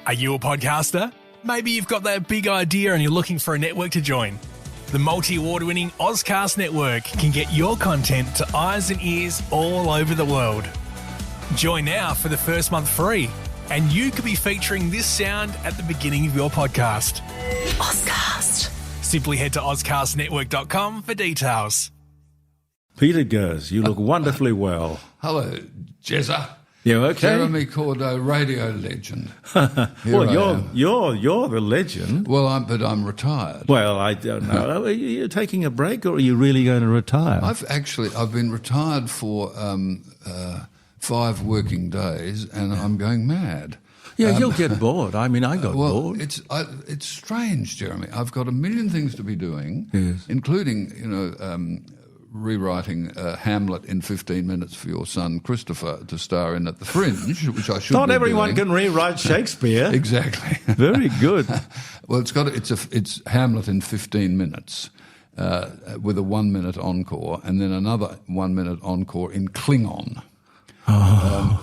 Are you a podcaster? Maybe you've got that big idea and you're looking for a network to join. The multi-award-winning Ozcast Network can get your content to eyes and ears all over the world. Join now for the first month free, and you could be featuring this sound at the beginning of your podcast. Ozcast. Simply head to ozcastnetwork.com for details. Peter Goers, you look wonderfully well. Hello, Jezza. You okay? Jeremy Cordeaux, radio legend. Well, you're the legend. Well, I'm retired. Well, I don't know. Are you taking a break, or are you really going to retire? I've been retired for 5 working days, and I'm going mad. Yeah, you'll get bored. I mean, I got bored. It's strange, Jeremy. I've got a million things to be doing, yes, including rewriting Hamlet in 15 minutes for your son Christopher to star in at the Fringe, which I should. Not be everyone doing. can rewrite Shakespeare. Exactly. Very good. Well, it's Hamlet in 15 minutes with a 1-minute encore, and then another 1-minute encore in Klingon. I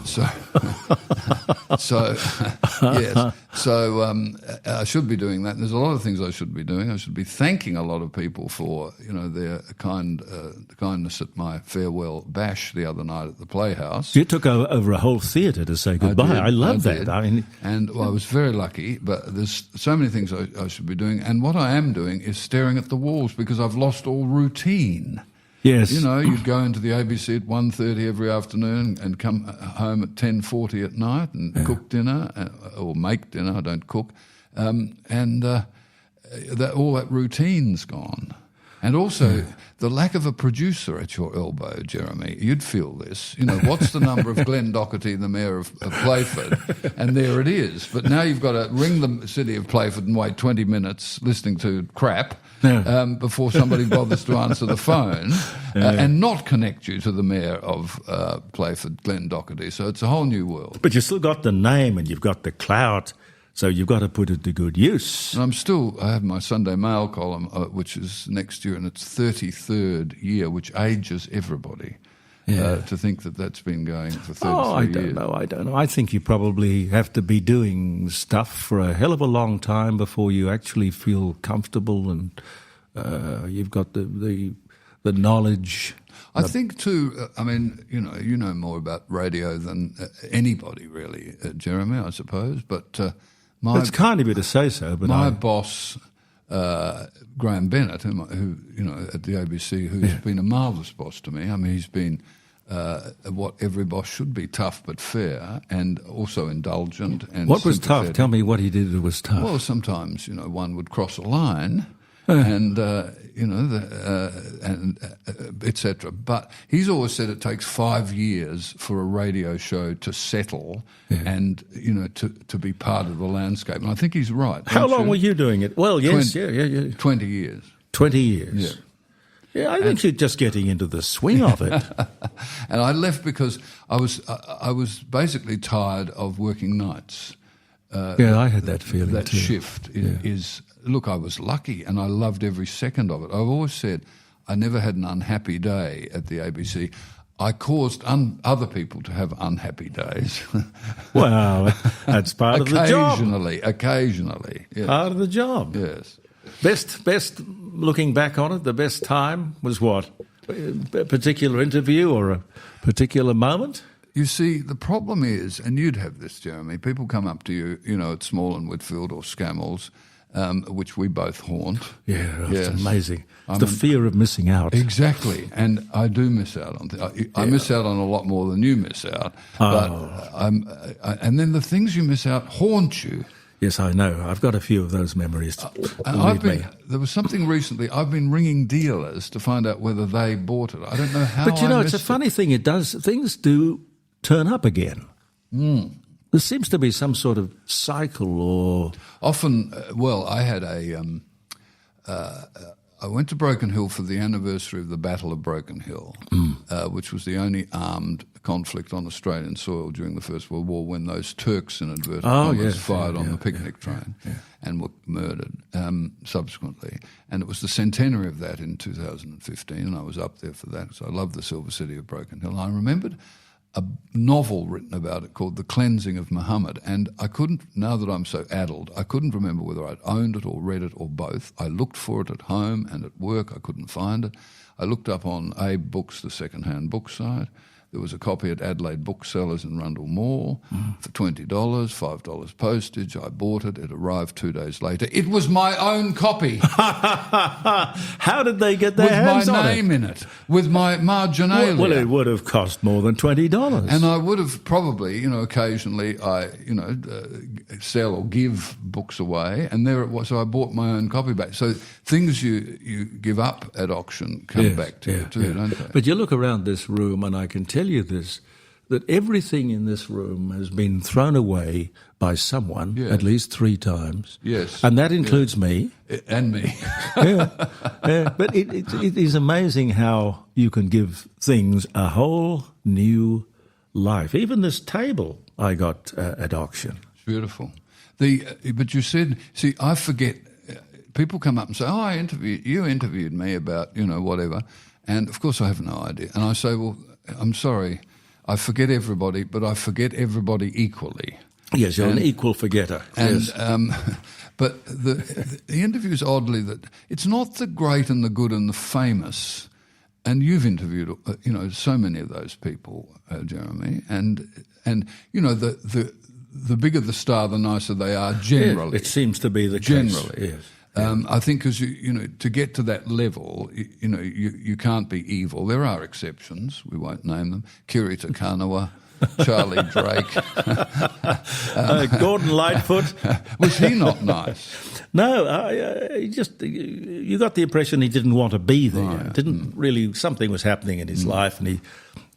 should be doing that. There's a lot of things I should be doing. I should be thanking a lot of people for their kindness at my farewell bash the other night at the Playhouse. You took over a whole theatre to say goodbye. I love that. I was very lucky. But there's so many things I should be doing, and what I am doing is staring at the walls because I've lost all routine. Yes. You'd go into the ABC at 1:30 every afternoon and come home at 10:40 at night and cook dinner or make dinner. I don't cook. All that routine's gone. And also the lack of a producer at your elbow, Jeremy. You'd feel this. What's the number of Glenn Doherty, the mayor of Playford? And there it is. But now you've got to ring the city of Playford and wait 20 minutes listening to crap before somebody bothers to answer the phone and not connect you to the mayor of Playford, Glenn Doherty. So it's a whole new world. But you've still got the name and you've got the clout. So you've got to put it to good use. And I have my Sunday Mail column, which is next year in its 33rd year, which ages everybody. To think that that's been going for 33 years. I don't know. I think you probably have to be doing stuff for a hell of a long time before you actually feel comfortable and you've got the knowledge. I think too, you know more about radio than anybody really, Jeremy, I suppose, but... it's kind of you to say so, but my boss, Graham Bennett, who at the ABC, who's been a marvellous boss to me. I mean, he's been what every boss should be: tough but fair, and also indulgent. And what was tough? Tell me what he did that was tough. Well, sometimes one would cross a line. And etc. But he's always said it takes 5 years for a radio show to settle and to be part of the landscape. And I think he's right. How long were you doing it? Well, yes, 20 years. 20 years. Yeah, I think you're just getting into the swing of it. And I left because I was basically tired of working nights. I had that feeling that too. Shift is. Look, I was lucky and I loved every second of it. I've always said I never had an unhappy day at the ABC. I caused other people to have unhappy days. Well, that's part of the job. Occasionally. Yes. Part of the job. Yes. Best, looking back on it, the best time was what? A particular interview or a particular moment? You see, the problem is, and you'd have this, Jeremy, people come up to you, at Small and Whitfield or Scammell's, which we both haunt. Yeah, it's amazing. It's the fear of missing out. Exactly, and I do miss out on I miss out on a lot more than you miss out. But and then the things you miss out haunt you. Yes, I know. I've got a few of those memories. There was something recently. I've been ringing dealers to find out whether they bought it. I don't know how. But it's a funny thing. Things do turn up again. There seems to be some sort of cycle or... Often, I had I went to Broken Hill for the anniversary of the Battle of Broken Hill, which was the only armed conflict on Australian soil during the First World War when those Turks in inverted commas fired on the picnic train and were murdered subsequently. And it was the centenary of that in 2015, and I was up there for that, so I love the Silver City of Broken Hill. And I remembered a novel written about it called The Cleansing of Muhammad. And I couldn't, now that I'm so addled, I couldn't remember whether I'd owned it or read it or both. I looked for it at home and at work. I couldn't find it. I looked up on Abe Books, the second-hand book site. There was a copy at Adelaide Booksellers in Rundle Mall for $20, $5 postage. I bought it. It arrived 2 days later. It was my own copy. How did they get their hands on it? With my name in it, with my marginalia. Well, it would have cost more than $20. And I would have probably, occasionally sell or give books away, and there it was. So I bought my own copy back. So things you give up at auction come back to you too, don't they? But you look around this room, and I can tell you this, that everything in this room has been thrown away by someone at least 3 times. Yes. And that includes me. And me. But it is amazing how you can give things a whole new life. Even this table I got at auction. It's beautiful. But you said, see, I forget, people come up and say, oh, you interviewed me about, whatever. And of course I have no idea. And I say, well, I'm sorry, I forget everybody, but I forget everybody equally. Yes, you're an equal forgetter. And, yes. But the interview's oddly that it's not the great and the good and the famous. And you've interviewed, so many of those people, Jeremy. And the bigger the star, the nicer they are generally. It seems to be the case. Generally. Yes. I think because, to get to that level, you can't be evil. There are exceptions. We won't name them. Kirita Kanawa, Charlie Drake. Gordon Lightfoot. Was he not nice? No, you got the impression he didn't want to be there. Right. Didn't really, something was happening in his life, and he,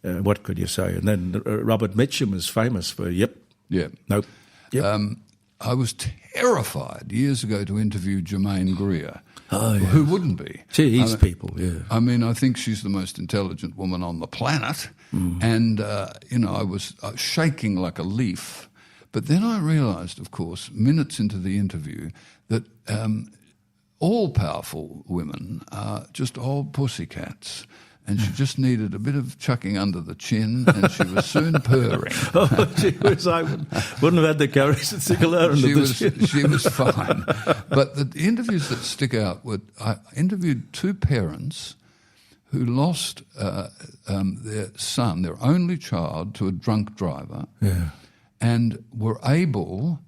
what could you say? And then Robert Mitchum was famous for, nope. Yep. I was terrified years ago to interview Germaine Greer. Oh, yeah. Who wouldn't be? Geez, people, yeah. I mean, I think she's the most intelligent woman on the planet. And, I was shaking like a leaf. But then I realised, of course, minutes into the interview, that all powerful women are just old pussycats. And she just needed a bit of chucking under the chin, and she was soon purring. Oh, she was, I wouldn't have had the courage to tickle her under the chin. She was fine. But the interviews that stick out were, I interviewed 2 parents who lost their son, their only child, to a drunk driver, and were able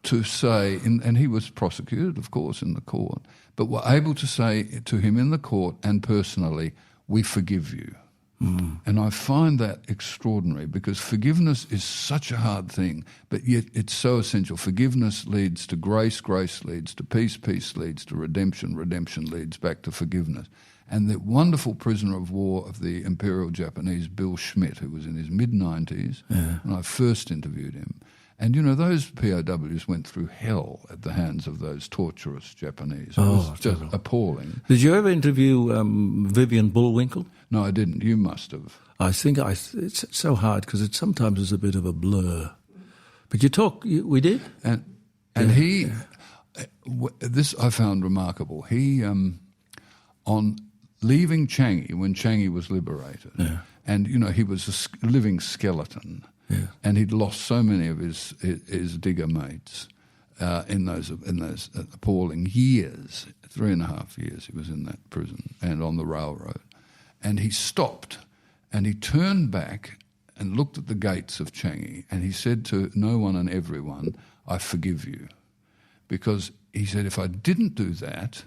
to say, and he was prosecuted, of course, in the court, but were able to say to him in the court and personally, we forgive you. And I find that extraordinary because forgiveness is such a hard thing, but yet it's so essential. Forgiveness leads to grace, grace leads to peace, peace leads to redemption, redemption leads back to forgiveness. And the wonderful prisoner of war of the Imperial Japanese, Bill Schmidt, who was in his mid-90s, when I first interviewed him. And, those POWs went through hell at the hands of those torturous Japanese. It was just appalling. Did you ever interview Vivian Bullwinkle? No, I didn't. You must have. I think it's so hard because it sometimes is a bit of a blur. But we did? And he, this I found remarkable. He, on leaving Changi, when Changi was liberated, and, he was a living skeleton. Yeah. And he'd lost so many of his digger mates in those appalling years. 3.5 years he was in that prison and on the railroad. And he stopped and he turned back and looked at the gates of Changi and he said to no one and everyone, I forgive you. Because he said, if I didn't do that,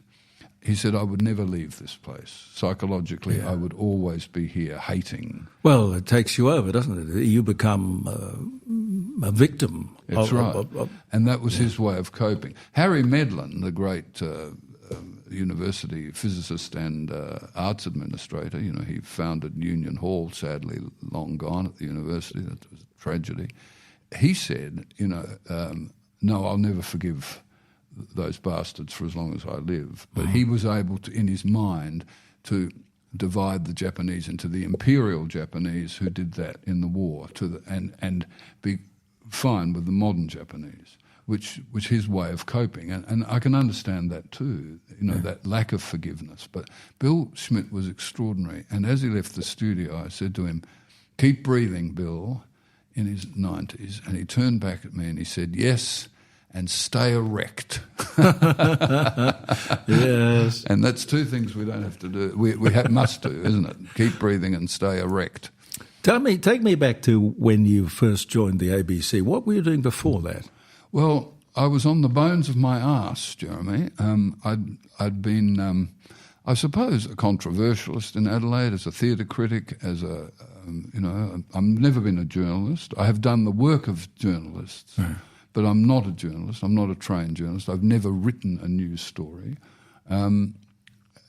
he said, I would never leave this place. Psychologically, I would always be here hating. Well, it takes you over, doesn't it? You become a victim. That's right. And that was his way of coping. Harry Medlin, the great university physicist and arts administrator, he founded Union Hall, sadly long gone at the university. That was a tragedy. He said, no, I'll never forgive those bastards for as long as I live. But he was able to, in his mind, to divide the Japanese into the imperial Japanese who did that in the war and be fine with the modern Japanese, which his way of coping. And I can understand that too, that lack of forgiveness. But Bill Schmidt was extraordinary. And as he left the studio, I said to him, "Keep breathing, Bill," in his 90s, and he turned back at me and he said, "Yes, and stay erect." Yes. And that's two things we don't have to do. We must do, isn't it? Keep breathing and stay erect. Take me back to when you first joined the ABC. What were you doing before that? Well, I was on the bones of my arse, Jeremy. I'd been, I suppose, a controversialist in Adelaide, as a theatre critic, as a, I've never been a journalist. I have done the work of journalists, but I'm not a journalist. I'm not a trained journalist. I've never written a news story.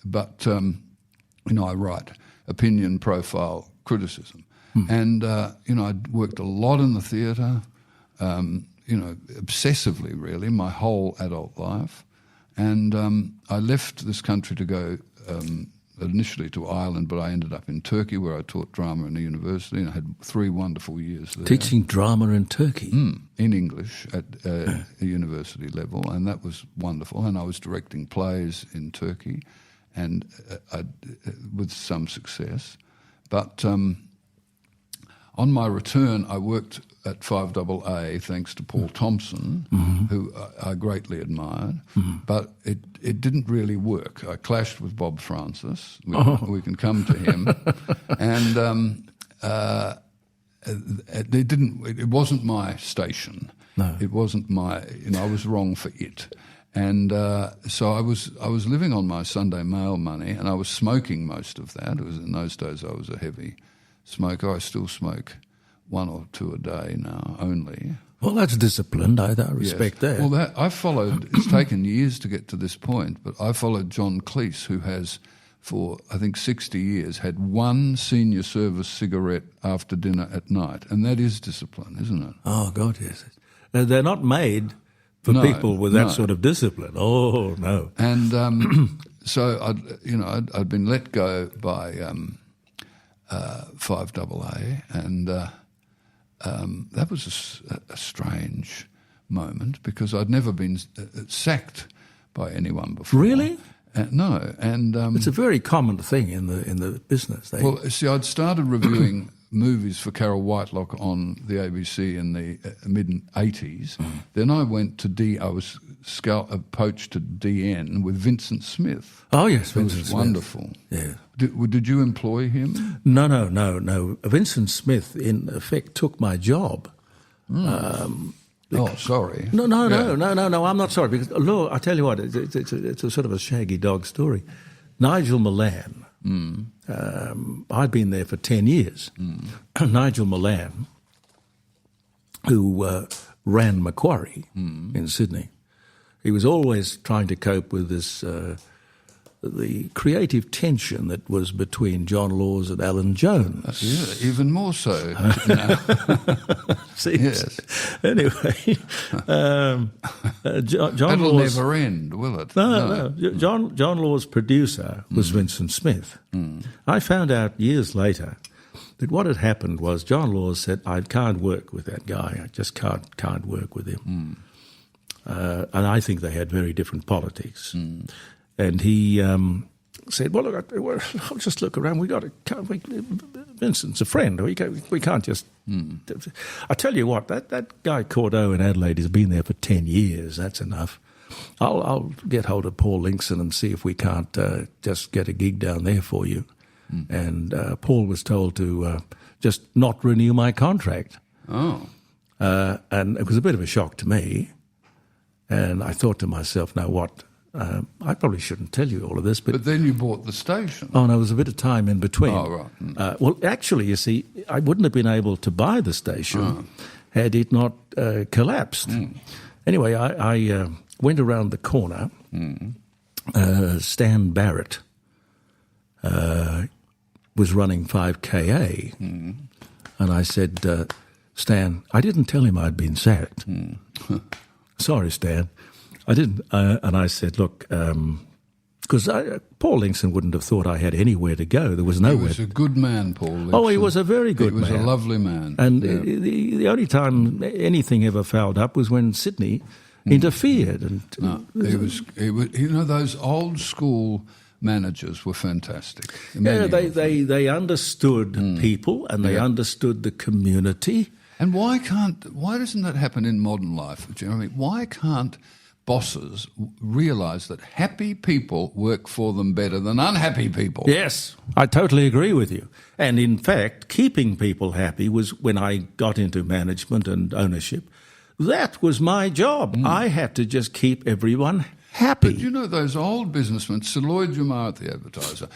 But I write opinion, profile, criticism. And, I'd worked a lot in the theatre, obsessively really, my whole adult life. And I left this country to go initially to Ireland, but I ended up in Turkey where I taught drama in a university, and I had 3 wonderful years there. Teaching drama in Turkey? In English at a university level, and that was wonderful. And I was directing plays in Turkey, and with some success. But on my return, I worked at 5AA thanks to Paul Thompson, who I greatly admired, but it didn't really work. I clashed with Bob Francis. We can come to him. And it wasn't my station. No. It wasn't my, I was wrong for it. And so I was living on my Sunday Mail money, and I was smoking most of that. It was in those days I was a heavy smoker. I still smoke 1 or 2 a day now only. Well, that's disciplined. I respect that. Well, I followed. It's taken years to get to this point, but I followed John Cleese, who has, for I think 60 years, had 1 senior service cigarette after dinner at night, and that is discipline, isn't it? Oh God, yes. They're not made for people with that sort of discipline. Oh no. And so I'd been let go by 5AA, and that was a strange moment because I'd never been sacked by anyone before. Really? No, and it's a very common thing in the business. I'd started reviewing movies for Carol Whitelock on the ABC in the mid-80s. Then I went to I was poached to DN with Vincent Smith. Oh yes, Vincent Smith. Wonderful. Yeah. Did you employ him? No. Vincent Smith, in effect, took my job. Sorry. No. I'm not sorry because look, I tell you what, it's a sort of a shaggy dog story. Nigel Milan. I'd been there for 10 years. Nigel Milan, who ran Macquarie in Sydney, he was always trying to cope with this the creative tension that was between John Laws and Alan Jones. Yeah, even more so now. Yes. Anyway, John That'll Laws never end, will it? No. John Law's producer was Vincent Smith. I found out years later that what had happened was John Laws said, "I can't work with that guy. I just can't work with him." And I think they had very different politics. And he said, "Well, look, I'll just look around. Vincent's a friend. We can't just." I tell you what, that guy Cordeaux in Adelaide has been there for 10 years. That's enough. I'll get hold of Paul Linkson and see if we can't just get a gig down there for you. And Paul was told to just not renew my contract. Oh. And it was a bit of a shock to me. And I thought to myself, now what? I probably shouldn't tell you all of this, but then you bought the station. Oh, no, there was a bit of time in between. Oh, right. Well, actually, you see, I wouldn't have been able to buy the station had it not collapsed. Anyway, I went around the corner. Stan Barrett was running 5KA, and I said, Stan, I didn't tell him I'd been sacked. Sorry, Stan. I didn't. And I said, look, because Paul Linkson wouldn't have thought I had anywhere to go. There was nowhere. He was a good man, Paul Linkson. Oh, he was a very good man. He was a lovely man. And the only time anything ever fouled up was when Sydney interfered. And he was, those old school managers were fantastic. Yeah, they understood people and they understood the community. And why doesn't that happen in modern life, Jeremy? Why can't bosses realise that happy people work for them better than unhappy people? Yes, I totally agree with you. And in fact, keeping people happy was when I got into management and ownership. That was my job. I had to just keep everyone happy. But you know those old businessmen, Sir Lloyd Jamar at the Advertiser,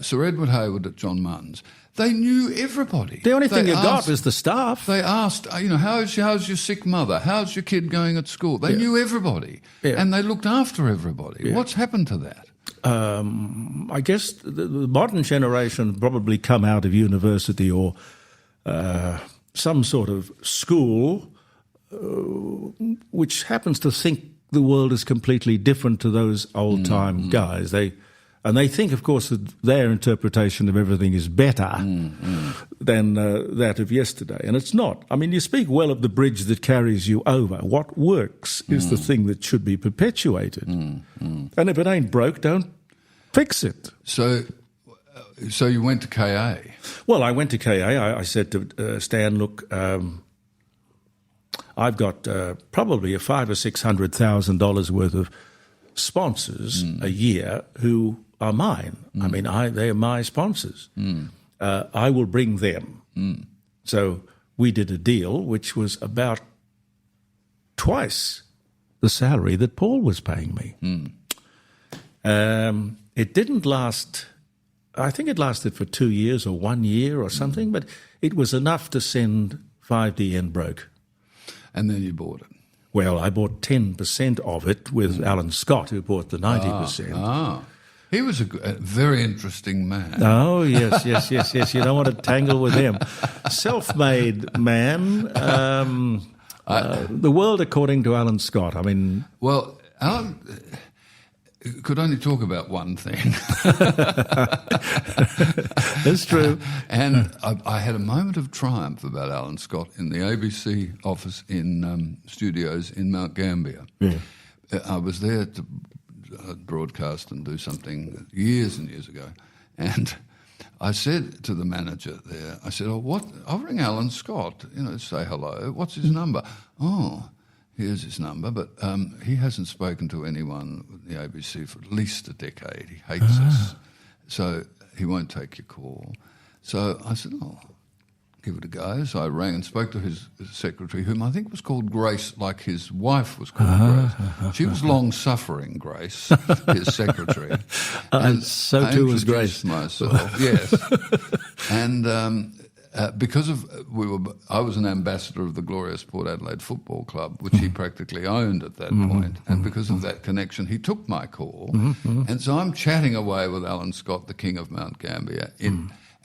Sir Edward Hayward at John Martin's, they knew everybody. The only thing you got is the staff. They asked, how's your sick mother? How's your kid going at school? They knew everybody, and they looked after everybody. Yeah. What's happened to that? I guess the modern generation probably come out of university or some sort of school which happens to think the world is completely different to those old-time guys. They think, of course, that their interpretation of everything is better than that of yesterday. And it's not. I mean, you speak well of the bridge that carries you over. What works is the thing that should be perpetuated. And if it ain't broke, don't fix it. So you went to KA? Well, I went to KA. I said to Stan, look, I've got probably a $500,000 or $600,000 worth of sponsors a year who are mine. I mean, they are my sponsors. I will bring them. So we did a deal which was about twice the salary that Paul was paying me. It didn't last. I think it lasted for 2 years or 1 year or something, but it was enough to send 5DN broke. And then you bought it? Well, I bought 10% of it with Alan Scott, who bought the 90%. He was a very interesting man. Oh, yes. You don't want to tangle with him. Self-made man. The world according to Alan Scott. I mean... Well, Alan could only talk about one thing. That's true. And I had a moment of triumph about Alan Scott in the ABC office in studios in Mount Gambier. Yeah. I was there to broadcast and do something years and years ago. And I said to the manager there, I said, I'll ring Alan Scott, say hello. What's his number? Oh, here's his number, but he hasn't spoken to anyone with the ABC for at least a decade. He hates us. So he won't take your call. So I said, give it a go. So I rang and spoke to his secretary, whom I think was called Grace, like his wife was called Grace. She was long-suffering, Grace, his secretary. And so too was Grace. Myself, yes. And because I was an ambassador of the glorious Port Adelaide Football Club, which he practically owned at that point, and because of that connection, he took my call. And so I'm chatting away with Alan Scott, the king of Mount Gambier,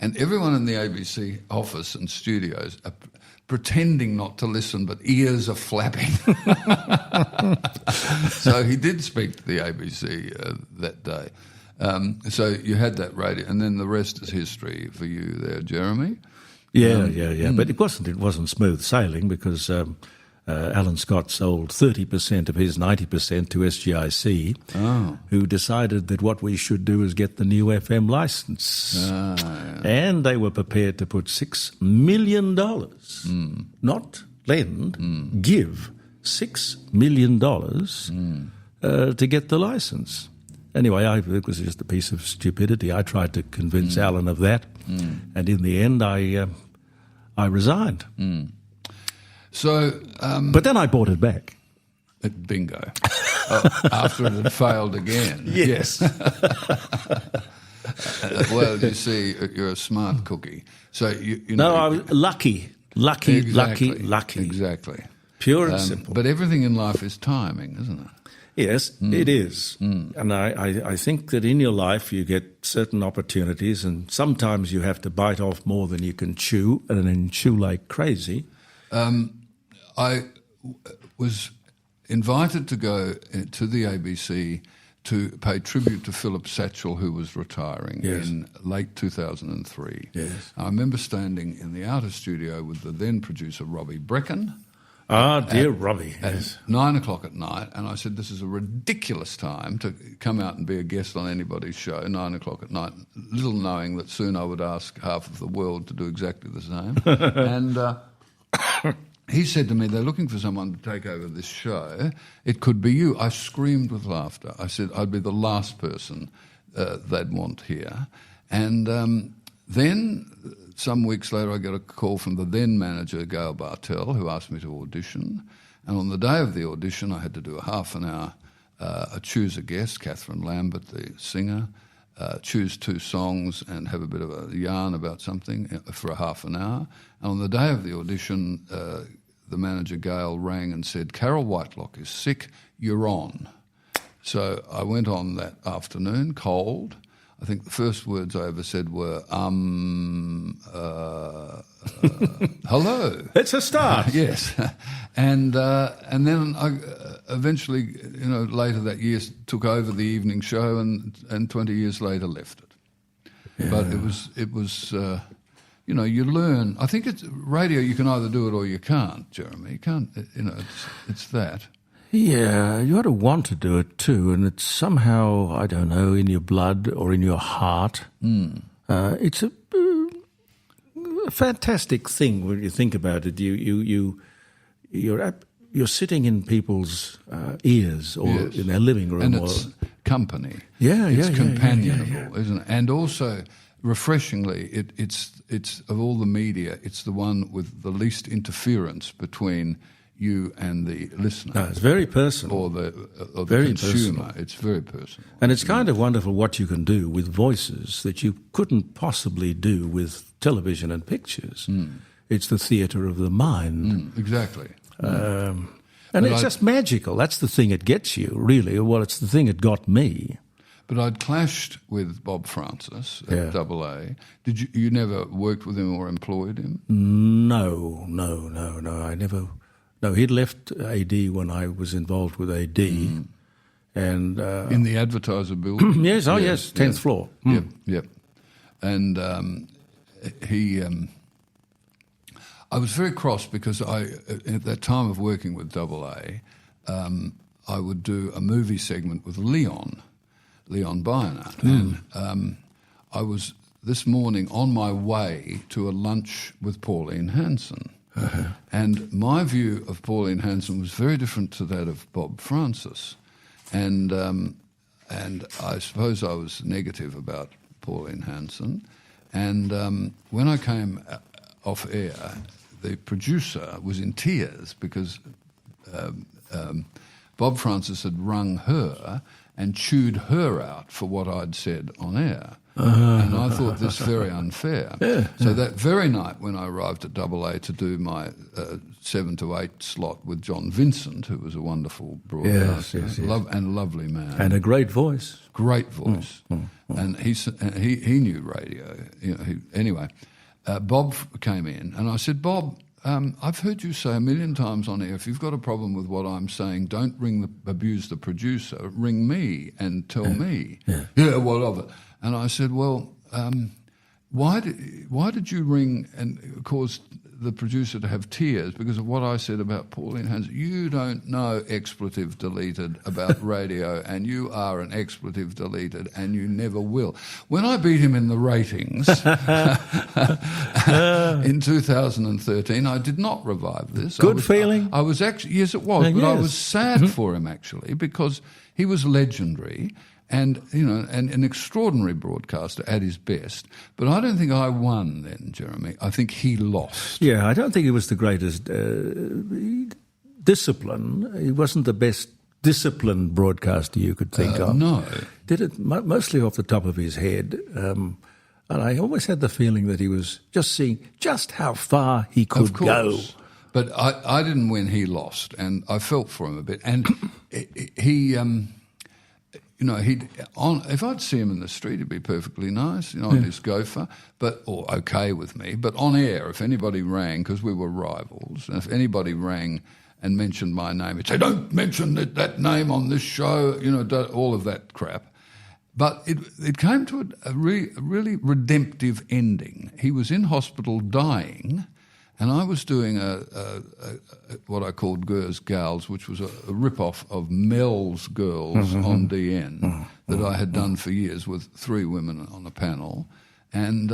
and everyone in the ABC office and studios are pretending not to listen, but ears are flapping. So he did speak to the ABC that day. So you had that radio, and then the rest is history for you there, Jeremy. Yeah. But it wasn't smooth sailing because Alan Scott sold 30% of his 90% to SGIC, who decided that what we should do is get the new FM license. And they were prepared to put $6 million, not lend, give $6 million to get the license. Anyway, it was just a piece of stupidity. I tried to convince Alan of that, and in the end, I resigned. So, but then I bought it back. Bingo. After it had failed again. Yes. Well, you see, you're a smart cookie. So I was lucky. Exactly. Pure and simple. But everything in life is timing, isn't it? Yes, it is. And I think that in your life you get certain opportunities, and sometimes you have to bite off more than you can chew, and then chew like crazy. I was invited to go to the ABC to pay tribute to Philip Satchell, who was retiring in late 2003. Yes. I remember standing in the outer studio with the then producer Robbie Brecken, Ah, dear Robbie. Yes. 9 o'clock at night, and I said, this is a ridiculous time to come out and be a guest on anybody's show, 9 o'clock at night, little knowing that soon I would ask half of the world to do exactly the same. And he said to me, they're looking for someone to take over this show. It could be you. I screamed with laughter. I said I'd be the last person they'd want here. And then some weeks later, I got a call from the then manager, Gail Bartell, who asked me to audition. And on the day of the audition, I had to do a half an hour, choose a guest, Catherine Lambert, the singer, choose 2 songs and have a bit of a yarn about something for a half an hour. And on the day of the audition, the manager, Gail, rang and said, Carol Whitelock is sick, you're on. So I went on that afternoon, cold. I think the first words I ever said were, hello. It's a start. Yes. And then I eventually, later that year took over the evening show and 20 years later left it. Yeah. But it was you learn. I think it's radio, you can either do it or you can't, Jeremy. You can't, it's that. Yeah, you got to want to do it too, and it's somehow, I don't know, in your blood or in your heart. It's a fantastic thing when you think about it. You're sitting in people's ears or in their living room, and it's company. Yeah, it's companionable, isn't it? And also, refreshingly, it's of all the media, it's the one with the least interference between you and the listener. No, it's very personal. Or the very consumer. Personal. It's very personal. And it's kind of wonderful what you can do with voices that you couldn't possibly do with television and pictures. It's the theatre of the mind. Exactly. And it's just magical. That's the thing it gets you, really. Well, it's the thing it got me. But I'd clashed with Bob Francis at AA. Did you never worked with him or employed him? No. I never. No, he'd left AD when I was involved with AD. And in the Advertiser building? Yes, 10th floor. Yep. And I was very cross because at that time of working with AA, I would do a movie segment with Leon Biner. And I was this morning on my way to a lunch with Pauline Hanson. And my view of Pauline Hanson was very different to that of Bob Francis. And I suppose I was negative about Pauline Hanson. And when I came off air, the producer was in tears because Bob Francis had rung her and chewed her out for what I'd said on air. And I thought this very unfair. So that very night when I arrived at AA to do my 7 to 8 slot with John Vincent, who was a wonderful broadcaster and a lovely man. And a great voice. Great voice. And he knew radio. Anyway, Bob came in and I said, Bob, I've heard you say a million times on air, if you've got a problem with what I'm saying, don't abuse the producer, ring me and tell me. Yeah, what of it? And I said, well, why did you ring and cause the producer to have tears because of what I said about Pauline Hanson? You don't know expletive deleted about radio, and you are an expletive deleted, and you never will. When I beat him in the ratings in 2013, I did not revive this. Good feeling? I was actually, yes, it was, but I was sad for him actually because he was legendary. And, and an extraordinary broadcaster at his best. But I don't think I won then, Jeremy. I think he lost. Yeah, I don't think he was the greatest discipline. He wasn't the best disciplined broadcaster you could think of. No. Did it mostly off the top of his head. And I always had the feeling that he was just seeing just how far he could go. But I didn't win, he lost. And I felt for him a bit. And he... if I'd see him in the street, he'd be perfectly nice, on his gopher, or okay with me. But on air, if anybody rang, because we were rivals, and if anybody rang and mentioned my name, he'd say, "Don't mention that name on this show," all of that crap. But it came to a really redemptive ending. He was in hospital dying, And I was doing what I called Goers Gals, which was a rip-off of Mel's Girls on DN that I had done for years with 3 women on a panel. And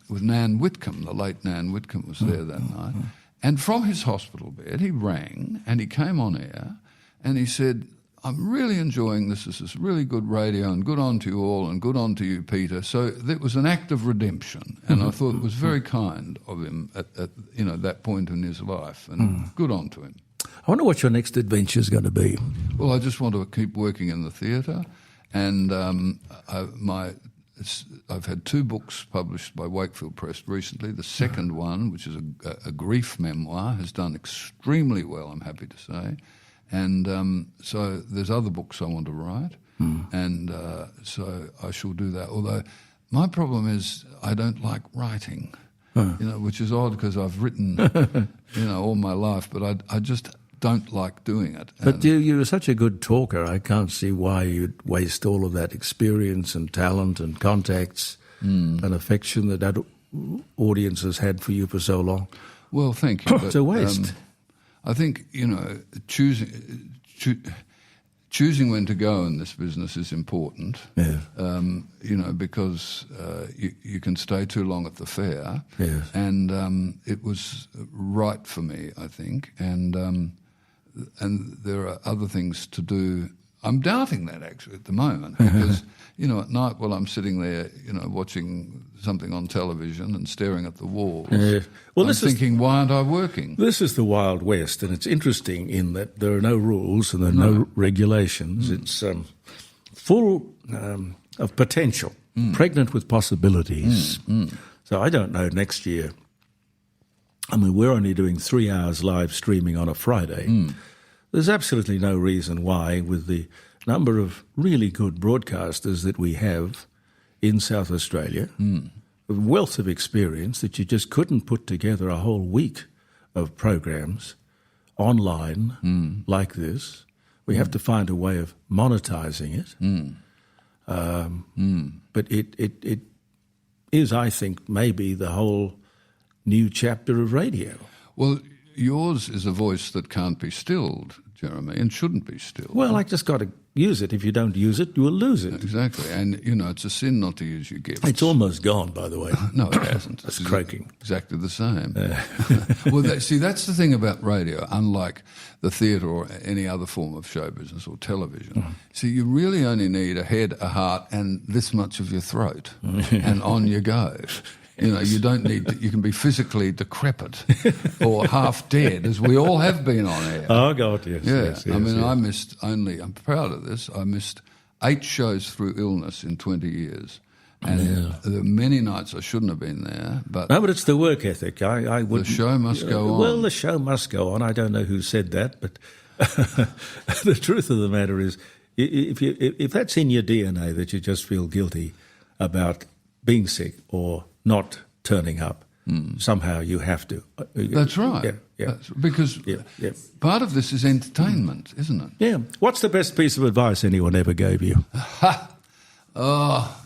with Nan Whitcomb, the late Nan Whitcomb was there that night. And from his hospital bed, he rang and he came on air and he said, I'm really enjoying this. This is really good radio and good on to you all and good on to you, Peter. So it was an act of redemption, and I thought it was very kind of him at that point in his life, and good on to him. I wonder what your next adventure is going to be. Well, I just want to keep working in the theatre, and I've had 2 books published by Wakefield Press recently. The second one, which is a grief memoir, has done extremely well, I'm happy to say. And so there's other books I want to write, and so I shall do that. Although my problem is I don't like writing, which is odd because I've written, all my life, but I just don't like doing it. But you're such a good talker. I can't see why you'd waste all of that experience and talent and contacts and affection that audience has had for you for so long. Well, thank you. It's a waste. I think, choosing when to go in this business is important, because you can stay too long at the fair. Yes. And it was right for me, I think. And there are other things to do. I'm doubting that actually at the moment because, at night while I'm sitting there, watching something on television and staring at the walls, I'm thinking, why aren't I working? This is the Wild West, and it's interesting in that there are no rules and there are no regulations. It's full of potential, pregnant with possibilities. So I don't know next year. I mean, we're only doing 3 hours live streaming on a Friday. There's absolutely no reason why, with the number of really good broadcasters that we have in South Australia, a wealth of experience, that you just couldn't put together a whole week of programs online like this. We have to find a way of monetising it. But it is, I think, maybe the whole new chapter of radio. Well, yours is a voice that can't be stilled, Jeremy, and shouldn't be stilled. Well, I just got to use it. If you don't use it, you will lose it. Exactly. And, it's a sin not to use your gifts. It's almost gone, by the way. No, it hasn't. It's croaking. Exactly the same. Well, that's the thing about radio, unlike the theatre or any other form of show business or television. See, you really only need a head, a heart, and this much of your throat, and on you go. You don't need you can be physically decrepit or half dead, as we all have been on air. Oh, God, yes. Yeah. Yes, I mean, yes. I'm proud of this, I missed 8 shows through illness in 20 years. And there are many nights I shouldn't have been there. But no, but it's the work ethic. I would. The show must go on. Well, the show must go on. I don't know who said that, but the truth of the matter is, if that's in your DNA, that you just feel guilty about being sick or not turning up, somehow you have to. That's right. Yeah. Because part of this is entertainment, isn't it? Yeah. What's the best piece of advice anyone ever gave you?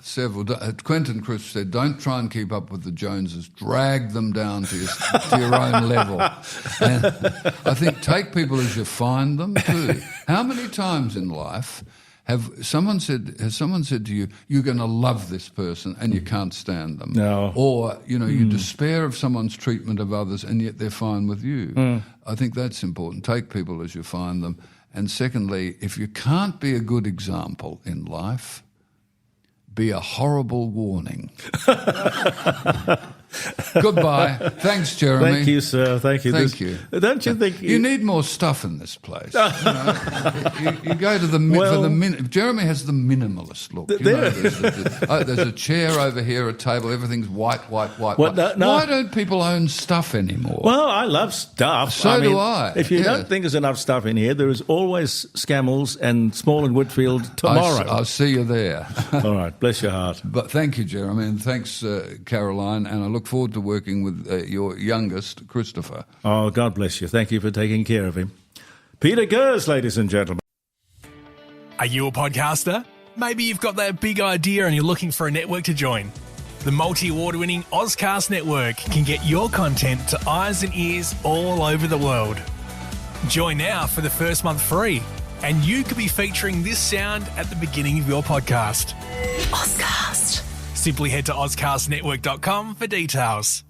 Several. Quentin Crisp said, don't try and keep up with the Joneses. Drag them down to your own level. And I think take people as you find them too. How many times in life has someone said to you, you're going to love this person and you can't stand them? No. Or, you despair of someone's treatment of others and yet they're fine with you. I think that's important. Take people as you find them. And secondly, if you can't be a good example in life, be a horrible warning. Goodbye. Thanks, Jeremy. Thank you, sir. Thank you. Thank you. Don't you think... You need more stuff in this place. You go to the... Jeremy has the minimalist look. There's a chair over here, a table, everything's white. No. Why don't people own stuff anymore? Well, I love stuff. So do I. If you don't think there's enough stuff in here, there is always Scammell's and Small and Whitfield tomorrow. I'll see you there. All right. Bless your heart. But thank you, Jeremy, and thanks, Caroline, and I look forward to working with your youngest, Christopher. Oh, God bless you. Thank you for taking care of him. Peter Goers, ladies and gentlemen. Are you a podcaster? Maybe you've got that big idea and you're looking for a network to join. The multi-award winning Ozcast network can get your content to eyes and ears all over the world. Join now for the first month free, and you could be featuring this sound at the beginning of your podcast. Ozcast. Simply head to ozcastnetwork.com for details.